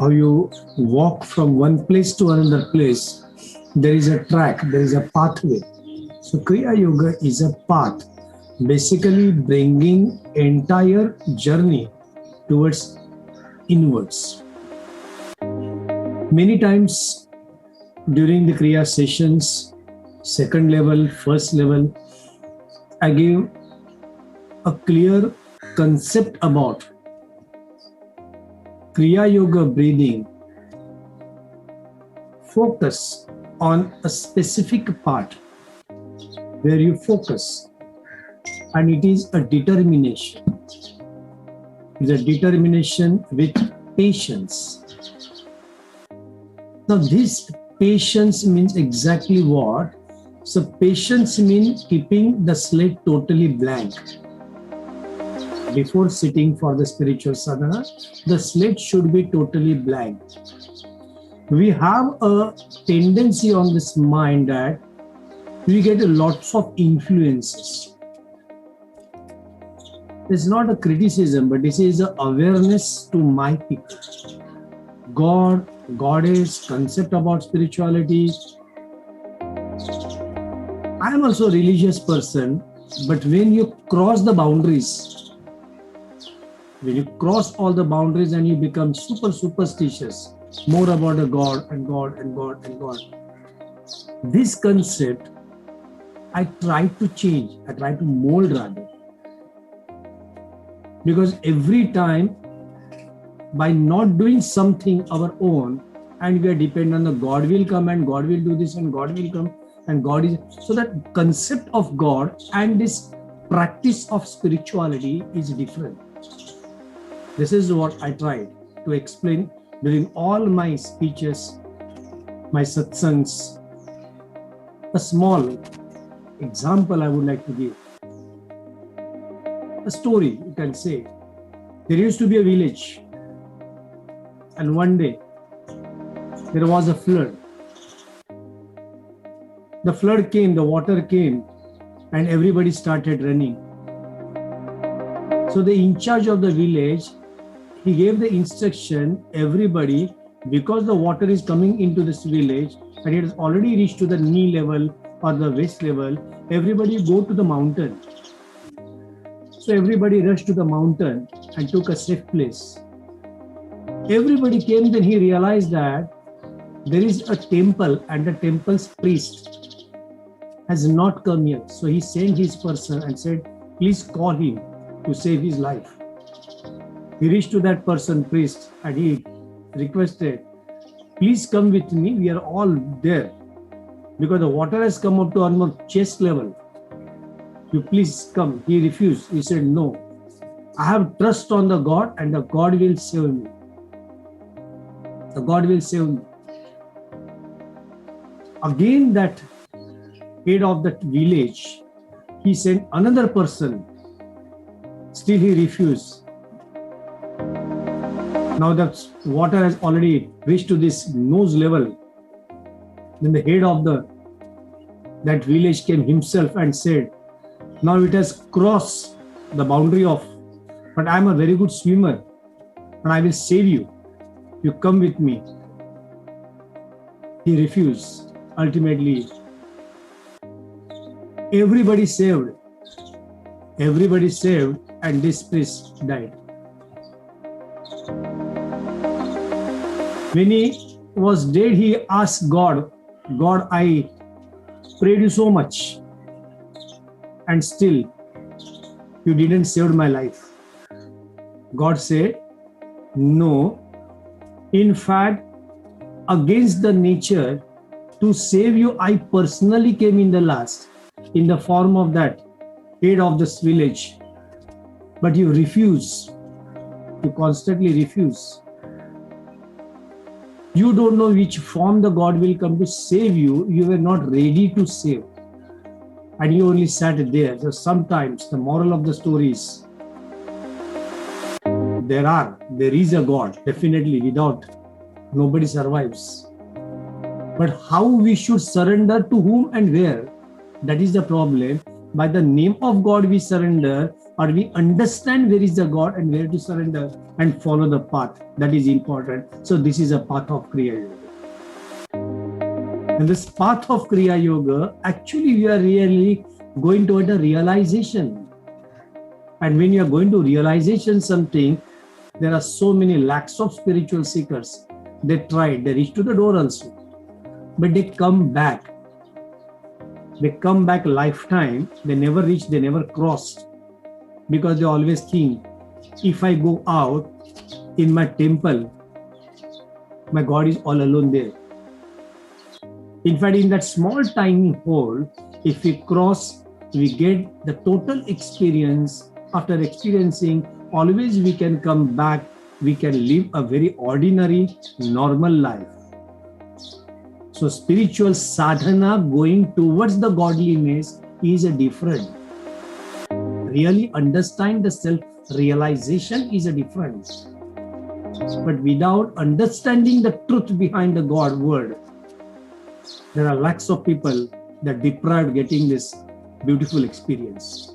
how you walk from one place to another place. There is a track, there is a pathway. So Kriya Yoga is a path, basically bringing entire journey towards inwards. Many times during the Kriya sessions, second level, first level, I give a clear concept about Kriya Yoga breathing. Focus on a specific part where you focus, and it is a determination. It's a determination with patience. Now this patience means exactly what? So patience means keeping the slate totally blank. Before sitting for the spiritual sadhana, the slate should be totally blank. We have a tendency on this mind that we get lots of influences. It's not a criticism, but this is an awareness to my people. God, Goddess, concept about spirituality. I am also a religious person, but when you cross the boundaries, when you cross all the boundaries and you become superstitious, more about a God and God and God and God. This concept, I try to change, I try to mold rather. Because every time, by not doing something our own, and we are dependent on the God will come and God will do this and God will come and God is... So that concept of God and this practice of spirituality is different. This is what I tried to explain during all my speeches, my satsangs. A small example I would like to give. A story, you can say. There used to be a village, and one day there was a flood. The flood came, the water came, and everybody started running. So the in charge of the village, he gave the instruction, everybody, because the water is coming into this village and it has already reached to the knee level or the waist level, everybody go to the mountain. So everybody rushed to the mountain and took a safe place. Everybody came, then he realized that there is a temple and the temple's priest has not come yet. So he sent his person and said, please call him to save his life. He reached to that person, priest, and he requested, please come with me, we are all there. Because the water has come up to almost chest level. You please come. He refused. He said, no, I have trust on the God and the God will save me. The God will save me. Again, that head of that village, he sent another person. Still he refused. Now that water has already reached to this nose level. Then the head of that village came himself and said, now it has crossed the boundary of, but I am a very good swimmer and I will save you. You come with me. He refused. Ultimately, everybody saved. Everybody saved, and this priest died. When he was dead, he asked God, God, I prayed you so much, and still you didn't save my life. God said, no. In fact, against the nature, to save you, I personally came in the last, in the form of that head of this village. But you refuse. You constantly refuse. You don't know which form the God will come to save you. You were not ready to save. And you only sat there. So sometimes the moral of the story is, there is a God, definitely. Without, nobody survives. But how we should surrender to whom and where, that is the problem. By the name of God we surrender, or we understand where is the God and where to surrender and follow the path. That is important. So this is a path of Kriya Yoga. And this path of Kriya Yoga, actually we are really going toward a realization. And when you are going to realization something, there are so many lakhs of spiritual seekers. They tried, they reached to the door also. But they come back. They come back lifetime. They never reach, they never crossed. Because they always think, if I go out in my temple, my God is all alone there. In fact, in that small tiny hole, if we cross, we get the total experience. After experiencing, always we can come back, we can live a very ordinary, normal life. So spiritual sadhana going towards the godliness is a different. Really understand the self-realization is a difference. But without understanding the truth behind the God word, there are lakhs of people that deprived getting this beautiful experience.